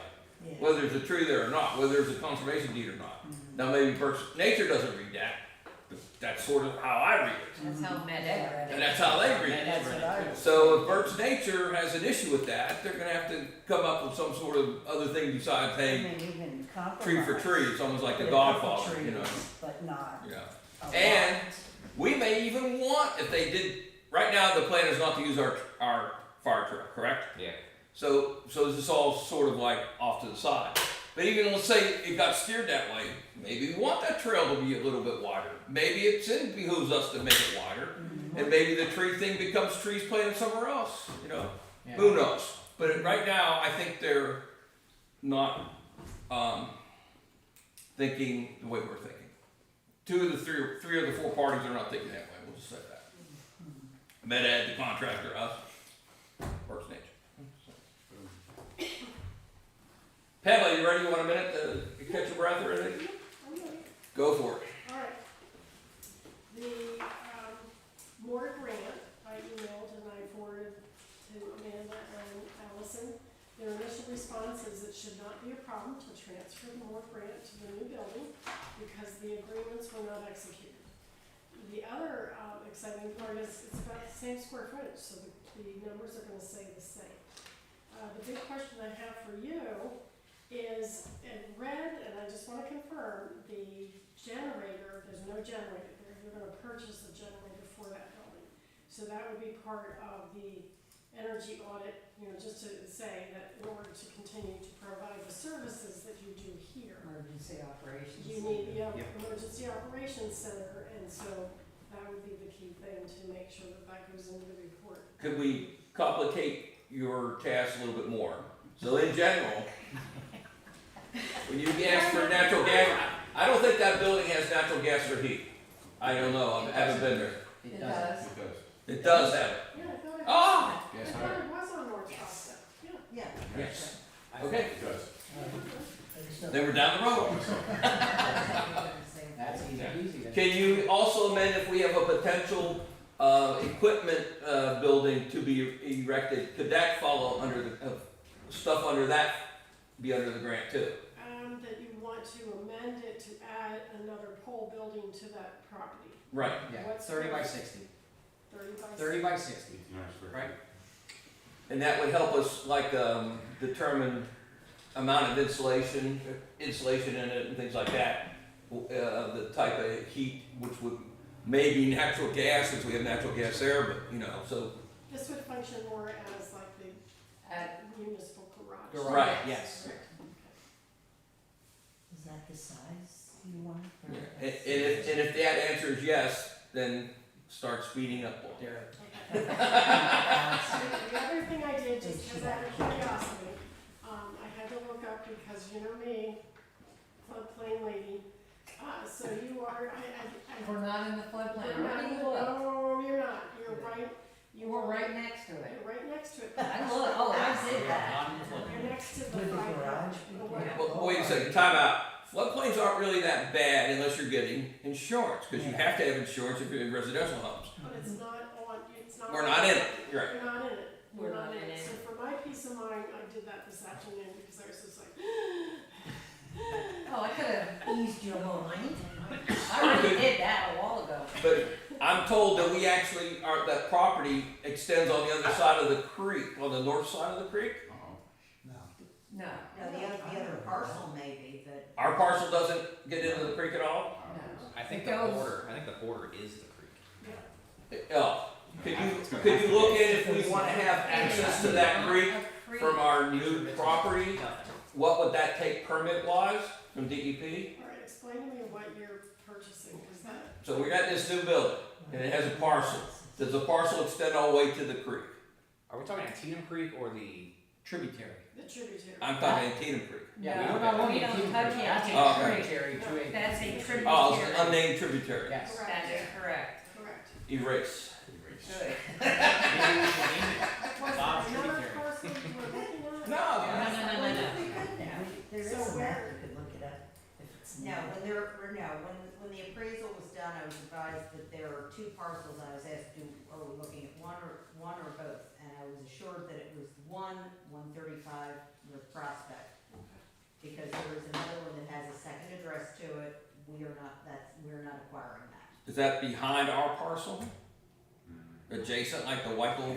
Yeah. Whether there's a tree there or not, whether there's a conservation deed or not. Now maybe Berks Nature doesn't read that, but that's sort of how I read it. That's how Med Ed read And it. that's how they read it. That's what I was. So if Berks Nature has an issue with that, they're gonna have to come up with some sort of other thing besides, I hey, mean, even compromise. tree for tree. It's almost like Put the a couple Godfather, you know? trees, But not Yeah. a lot. And we may even want, if they did, right now the plan is not to use our fire truck, correct? Yeah. So this is all sort of like off to the side. But even let's say it got steered that way, maybe we want that trail to be a little bit wider. Maybe it behooves us to make it wider. And maybe the tree thing becomes trees planted somewhere else, you know? Yeah. Who knows? But right now, I think they're not thinking the way we're thinking. Three of the four parties are not thinking that way, we'll just say that. Med Ed, the contractor, us, Berks Nature. Pamela, you ready? You want a minute to catch your breath or anything? Go for it. All right. The, Moore grant, I emailed and I forwarded to Amanda and Allison. Their initial response is it should not be a problem to transfer the Moore grant to the new building because the agreements were not executed. The other, exciting part is it's about the same square footage, so the numbers are gonna stay the same. The big question I have for you is, in red, and I just wanna confirm, the generator, there's no generator there, you're gonna purchase a generator for that building. So that would be part of the energy audit, you know, just to say that in order to continue to provide the services that you do here, Emergency operations. you need, Yep. emergency operations center, and so that would be the key thing to make sure that that goes into the report. Could we complicate your task a little bit more? So in general, when you ask for natural gas, I don't think that building has natural gas or heat. I don't know, I haven't been there. It does. It does. It does have it. Yeah, I thought it, Oh! I Yes, thought higher. it was on North Yes. Shasta, yeah. Yeah. Yes. Okay, It does. then we're down the road. That's easy. Can you also amend if we have a potential equipment building to be erected, could that follow under the, stuff under that be under the grant too? That you want to amend it to add another pole building to that property. Right. Yeah, What's 30 by the- 60. 30 by 30 by 60. 1,800 square Right. feet. And that would help us like determine amount of insulation in it and things like that. The type of heat, which would maybe natural gas, since we have natural gas there, but you know, so. This would function more as like the At municipal garage. Garage, Right. yes. Is that the size you want? or- And if that answer is yes, then start speeding up. There. Okay. The other thing I did, just because out of curiosity, I had to look up because you know me, floodplain lady. So you are, We're not in the floodplain. you're not, I looked. no, you're not, you're right, You were right next to it. you're right next to it. I looked, oh, I did that. Not in the flood. You're next to the With the fire. garage? Well, wait a second, time out. Floodplains aren't really that bad unless you're getting insurance, because you have to have insurance if you're in residential homes. But it's not on, it's not. We're not in it, right? We're not in it. We're not in it. So for my peace of mind, I did that this afternoon because I was just like, Oh, I could have Eased your mind. I already did that a while ago. But I'm told that we actually that property extends on the other side of the creek, on the north side of the creek. Uh-oh. No. No, No, the other parcel maybe, but. Our parcel doesn't get into the creek at all. I think It the goes- border, I think the border is the creek. Oh, could you look in if we wanna have access to that creek from our new property? Nothing. What would that take permit wise from DEP? All right, explain to me what you're purchasing, cause that, So we got this new building and it has a parcel. Does the parcel extend all the way to the creek? Are we talking Antietam Creek or the? Tributary. the tributary. I'm talking Antietam Creek. Yeah, No, we're not we looking don't at Teeter touch Creek. it. That's Oh, a okay. tributary to a. That's a tributary. Oh, it's an unnamed tributary. Yes. That is correct. Correct. Erase. Good. Was Bob's there another tributary. parcel you were looking at? No, No, that's- no, no, no, no. There is So a map, where- you could look it up if it's No, needed. when the appraisal was done, I was advised that there are two parcels, I was asked, are we looking at one or both? And I was assured that it was 135 North Prospect. Because there is another one that has a second address to it, we're not acquiring that. Is that behind our parcel? Adjacent, like the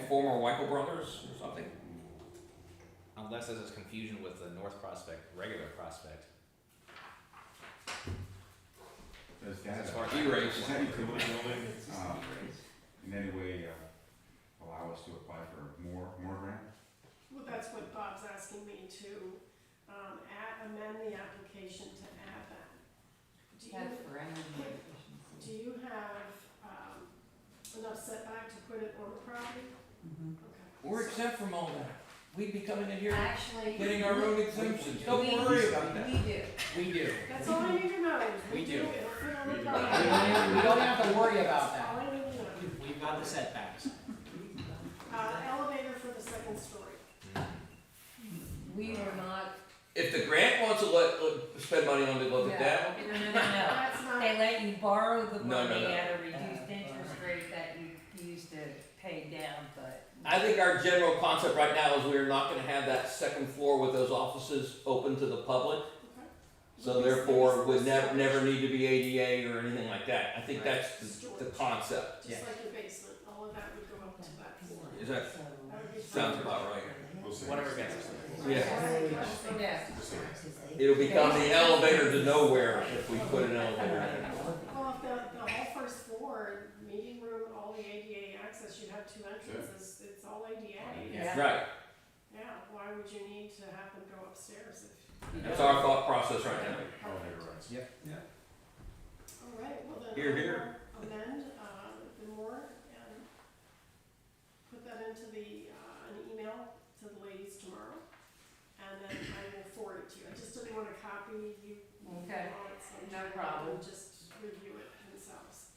former Weichel brothers or something? Unless there's confusion with the North Prospect, regular Prospect. Does that, As far as Erase. does that utility building, in any way, allow us to apply for more grant? Well, that's what Bob's asking me to, amend the application to add that. That's for energy efficiency. Do you have, enough setback to put it on the property? Mhm. Okay. We're exempt from all that. We'd be coming in here Actually, getting our own exemptions. we- Don't worry about that. we do. We do. That's all I need to know. We do. It'll fit on the We do. property. We don't have to worry about That's all that. I need to know. We've got the setbacks. Elevator for the second story. We are not, If the grant wants to spend money on it, look at that. no, no, no, no. That's not, They let you borrow the No, no, money no. at a reduced interest rate that you used to pay down, but. I think our general concept right now is we're not gonna have that second floor with those offices open to the public. okay. So therefore, would never need to be ADA or anything like that. I think Right. that's the concept. Just like your basement, all of that would go up to that floor. Is that, So- That would be sounds about right. We'll see. Whatever gets us. Yeah. Yeah. It'll become the elevator to nowhere if we put an elevator in. Well, if the whole first floor, meeting room, all the ADA access, you have two entrances, it's all ADA. Yeah. Right, Yeah, why would you need to have them go upstairs if? that's our thought process right now. Elevator rights. All right, well then. Here, here. I will amend, the more and put that into an email to the ladies tomorrow. And then I will forward it to you. I just didn't want to copy you. Okay. On it, so No they problem. can just review it themselves.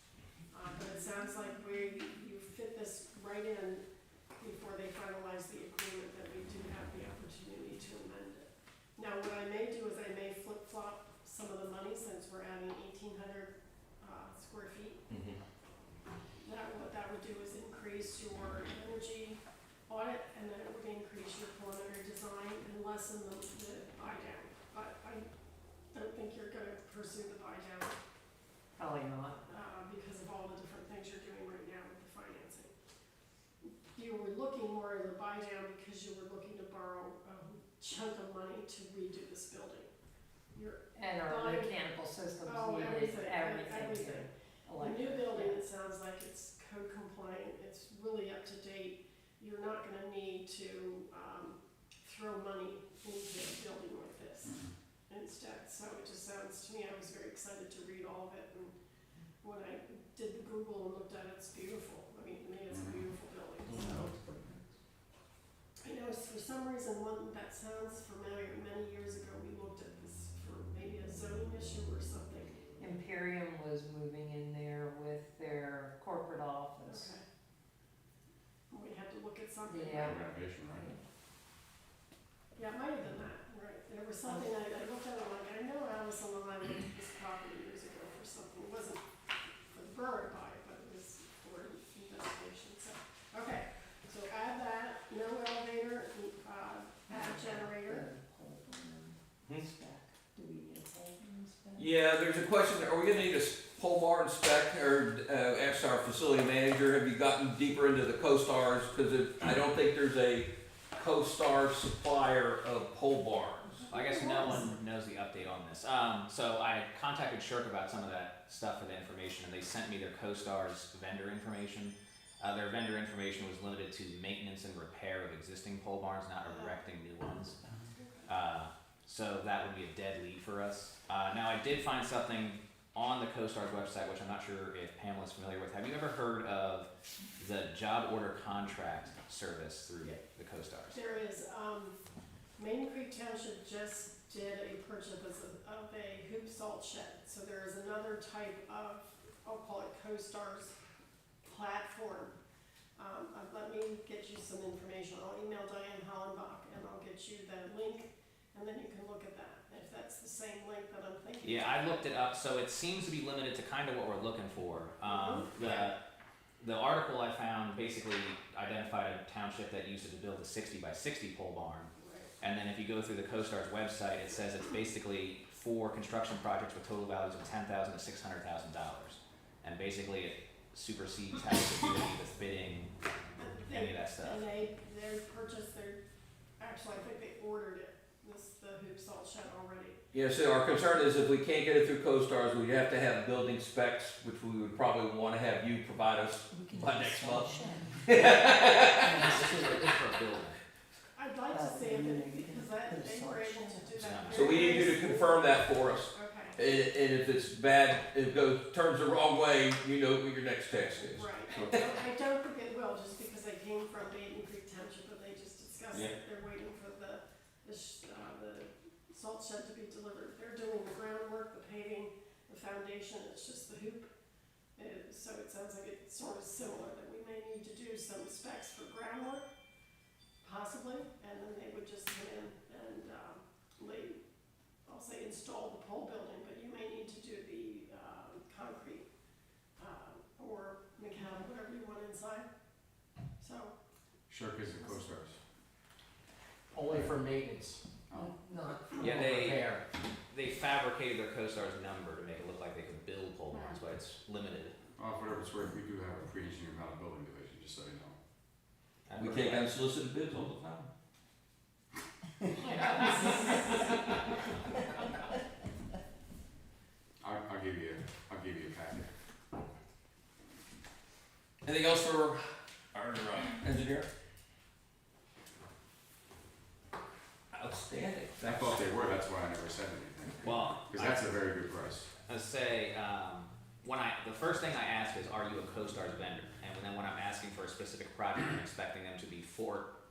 But it sounds like you fit this right in before they finalize the agreement, that we do have the opportunity to amend it. Now, what I may do is I may flip-flop some of the money, since we're adding 1,800 square feet. What that would do is increase your energy audit, and then it would increase your preliminary design and lessen the buy down. But I don't think you're gonna pursue the buy down, Probably not. because of all the different things you're doing right now with the financing. You were looking more at the buy down because you were looking to borrow a chunk of money to redo this building. And our Buying- mechanical systems Oh, needed everything. everything. The new building, it sounds like it's code compliant, it's really up to date. You're not gonna need to, throw money into a building like this instead. So it just sounds to me, I was very excited to read all of it, and when I did the Google and looked at it, it's beautiful. I mean, to me, it's a beautiful building, so. I know, for some reason, one that sounds familiar, many years ago, we looked at this for maybe a zoning issue or something. Imperium was moving in there with their corporate office. Okay. We had to look at something. Yeah. Renovation, right? Yeah, it might have been that, right. There was something, I looked at it like, I know Allison and I looked at this property years ago for something. It wasn't for the borough to buy it, but it was for investigation, so. Okay, so add that, no elevator, add generator. Spec. Do we need a pole in spec? Yeah, there's a question, are we gonna need a pole barn spec, or asked our facility manager, have you gotten deeper into the co-stars? Cause I don't think there's a co-star supplier of pole barns. I guess no one knows the update on this. So I contacted Shirk about some of that stuff for the information, and they sent me their CoStar's vendor information. Their vendor information was limited to maintenance and repair of existing pole barns, not erecting new ones. So that would be a dead lead for us. Now I did find something on the CoStar's website, which I'm not sure if Pamela's familiar with. Have you ever heard of the job order contract service through the CoStar's? There is, Main Creek Township just did a purchase of a hoop salt shed. So there is another type of, I'll call it CoStar's platform. Let me get you some information. I'll email Diane Hollenbach and I'll get you the link, and then you can look at that, if that's the same link that I'm thinking. Yeah, I looked it up, so it seems to be limited to kind of what we're looking for. The article I found basically identified a township that used it to build a 60 by 60 pole barn. And then if you go through the CoStar's website, it says it's basically for construction projects with total values of $10,000 to $600,000. And basically it supersedes having to do any of the bidding, any of that stuff. And they purchased actually I think they ordered it, the hoop salt shed already. Yeah, so our concern is if we can't get it through CoStar's, we'd have to have building specs, which we would probably wanna have you provide us by next month. This is for a building. I'd like to see it, because they were able to do that. So we need you to confirm that for us. Okay, And if it's bad, if it turns the wrong way, you know what your next task is. right. I don't think it will, just because they came from Baden Creek Township, and they just discussed Yeah. it. They're waiting for the salt shed to be delivered. They're doing the groundwork, the paving, the foundation, it's just the hoop. So it sounds like it's sort of similar, that we may need to do some specs for groundwork, possibly, and then they would just come in and I'll say install the pole building, but you may need to do the concrete or mechanical, whatever you want inside. So, Shirk is the CoStar's. Only for maintenance, Oh. not for Yeah, repair. they fabricated their CoStar's number to make it look like they could build pole barns, but it's limited. Well, for whatever it's worth, we do have a pre-engineered metal building division, just so you know. We take unsolicited bids all the time. I'll give you a packet. Anything else for our engineer? Outstanding. I thought they were, that's why I never said anything. Well, Cause that's a very good price. I say, the first thing I ask is, are you a CoStar's vendor? And then when I'm asking for a specific project, I'm expecting them to be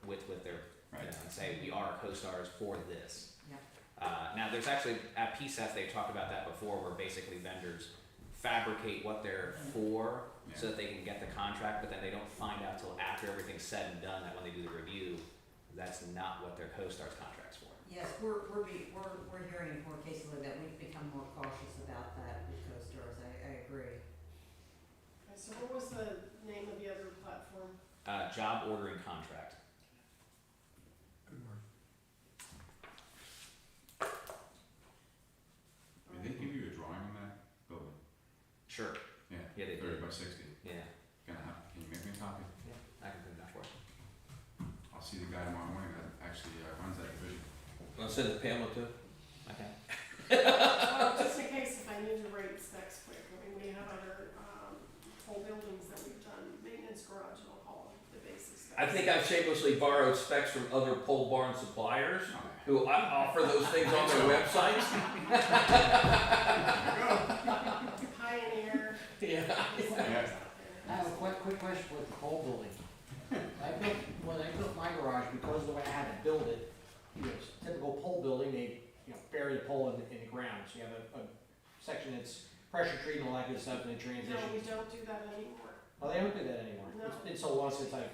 with their, Right. and say, we are CoStar's for this. Yeah. Now, there's actually, at PSAT, they talked about that before, where basically vendors fabricate what they're for, so that they can get the contract, but then they don't find out till after everything's said and done, that when they do the review, that's not what their CoStar's contract's for. Yes, we're hearing more cases like that. We've become more cautious about that with co-stars. I agree. okay, so what was the name of the other platform? Job ordering contract. Good word. Did they give you a drawing on that building? Sure. Yeah. Yeah, they 30 did. by 60. Yeah, Can you make me a copy? I can put it up for you. I'll see the guy tomorrow morning that actually runs that division. I'll send it to Pamela too. Okay. Well, just in case if I need to rate specs quick, I mean, we have other whole buildings that we've done, maintenance garage, I'll call it, the basic specs. I think I've shamelessly borrowed specs from other pole barn suppliers who offer those things on their websites. Pioneer. Yeah. I have a quick question with the pole building. When I built my garage, because of the way I had to build it, typical pole building, they, bury the pole in the ground. So you have a section that's pressure treated and all that good stuff, and it No, we transitions. don't do that anymore. Oh, they don't do that anymore. No. It's been so long since I've,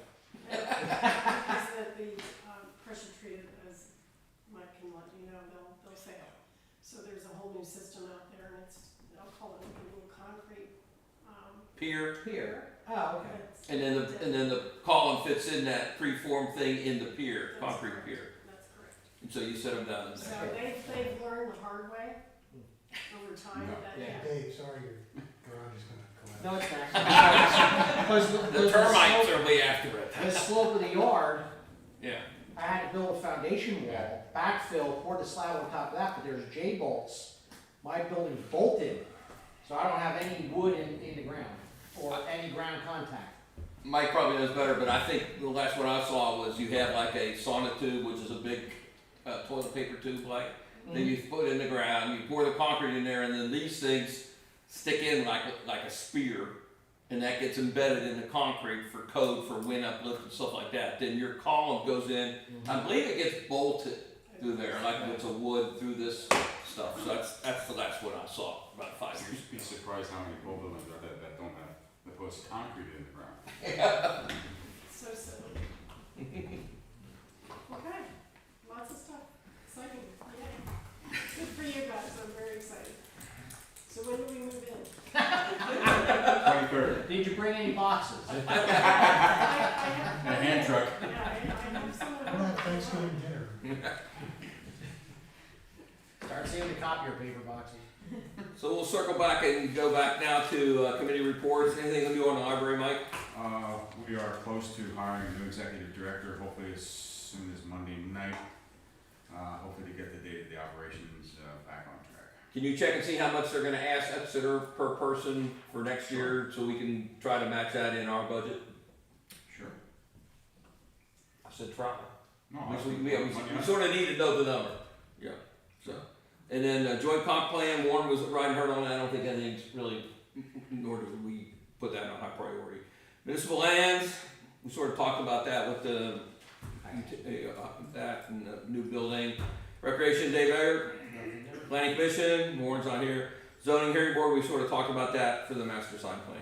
Because the pressure treated, as Mike can let you know, they'll fail. So there's a whole new system out there, and I'll call it a little concrete, Pier. here. Oh, okay. it's- And then the column fits in that preformed thing in the pier, concrete pier. That's correct. And so you set them down in So there. they've learned the hard way, over time No. that Yeah. Dave, sorry, your garage is gonna collapse. No, it's not. Because The termites are way after it. the slope of the yard, Yeah. I had to build a foundation wall, backfill, pour the slab on top of that, but there's J bolts. My building's bolted, so I don't have any wood in the ground, or any ground contact. Mike probably knows better, but I think the last one I saw was you have like a sonotube, which is a big toilet paper tube like. Then you put it in the ground, you pour the concrete in there, and then these things stick in like a spear, and that gets embedded in the concrete for code for wind uplift and stuff like that. Then your column goes in. I believe it gets bolted through there, like if it's a wood through this stuff. So that's the last one I saw about 5 years. You'd be surprised how many old buildings are there that don't have the post concrete in the ground. So silly. Okay, lots of stuff, exciting, yay. Good for you guys, I'm very excited. So when do we move in? 23rd, Did you bring any boxes? I have. in a hand truck. Yeah, I have some at What home. about Thanksgiving dinner? Start seeing the copier paper boxes. So we'll circle back and go back now to committee reports. Anything new on the library, Mike? We are close to hiring a new executive director, hopefully as soon as Monday night. Hopefully to get the date of the operations back on track. Can you check and see how much they're gonna ask Exeter per person for next year, so we can try to match that in our budget? Sure. I said try. No, We sort of need to know the number, yeah, so. And then joint comp plan, Warren was riding hard on that, I don't think anything's really, nor do we put that on high priority. Municipal lands, we sort of talked about that with the, that and the new building. Recreation, Dave Eggert. Planning Commission, Warren's on here. Zoning Hearing Board, we sort of talked about that for the master sign plan.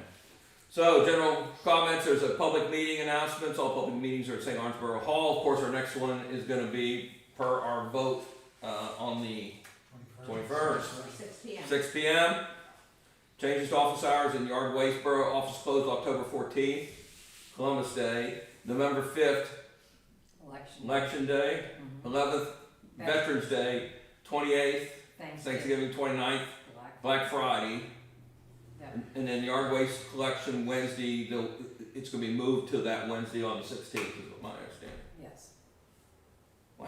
So, general comments, there's a public meeting announcements, all public meetings are at St. Lawrence Borough Hall. Of course, our next one is gonna be per our vote, on the 21st. 6 p.m. 6 p.m. Changes to office hours in Yard Waste Borough office closed October 14th. Columbus Day, November 5th, Election Day, 11th, Veterans Day, 28th, Thanksgiving 29th, Black Friday, and then Yard Waste Collection Wednesday, it's gonna be moved to that Wednesday on the 16th, is what my understanding. Yes. Wow.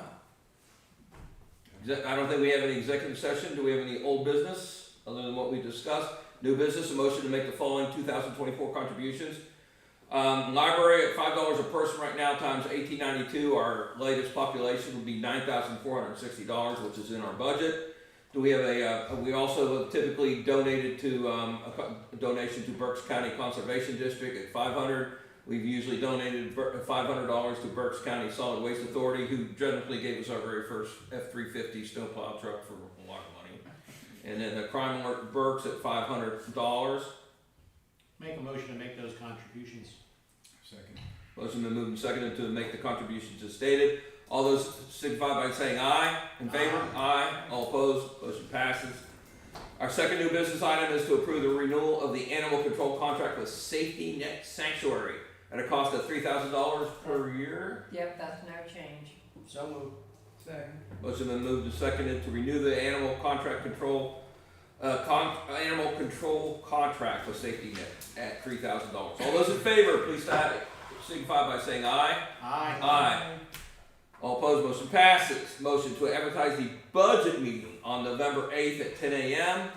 I don't think we have any executive session. Do we have any old business other than what we discussed? New business, a motion to make the following 2024 contributions. Library at $5 a person right now times 1892. Our latest population would be $9,460, which is in our budget. Do we have we also have typically donated to a donation to Berks County Conservation District at $500. We've usually donated $500 to Berks County Solid Waste Authority, who generously gave us our very first F-350 snowplow truck for a lot of money. And then the Crime Alert Berks at $500. Make a motion to make those contributions. Second. Motion been moved and seconded to make the contributions as stated. All those signify by saying aye. In favor? Aye. All opposed? Motion passes. Our second new business item is to approve the renewal of the animal control contract with Safety Net Sanctuary at a cost of $3,000 per year. Yep, that's no change. So moved. Second. Motion been moved and seconded to renew the animal animal control contract with Safety Net at $3,000. All those in favor, please signify by saying aye. Aye. Aye. All opposed, motion passes. Motion to advertise the budget meeting on November 8th at 10 a.m.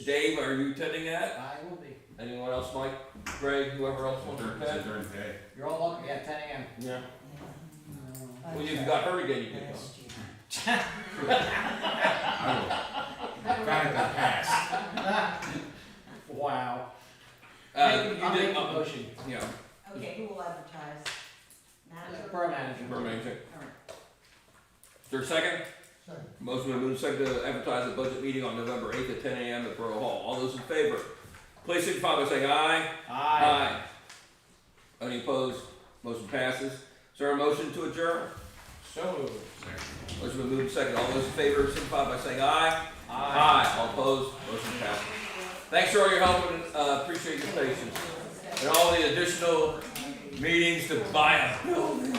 Dave, are you attending that? I will be. Anyone else, Mike, Greg, whoever else wants to Is it attend? during the day? You're all welcome, yeah, 10 a.m. Yeah. Well, you've got her again, you can come. Back at the pass. Wow. You I'll did, make a motion. yeah, Okay, who will advertise? Manager? Borough manager. for me, check. All right. Is there a second? Second. Motion been moved and seconded to advertise the budget meeting on November 8th at 10 a.m. at Borough Hall. All those in favor, please signify by saying aye. Aye. Any opposed? Motion passes. Is there a motion to adjourn? So moved. Motion been moved and seconded. All those in favor signify by saying aye. Aye. All opposed? Motion passes. Thanks for all your help and appreciate your patience. And all the additional meetings to buy a building.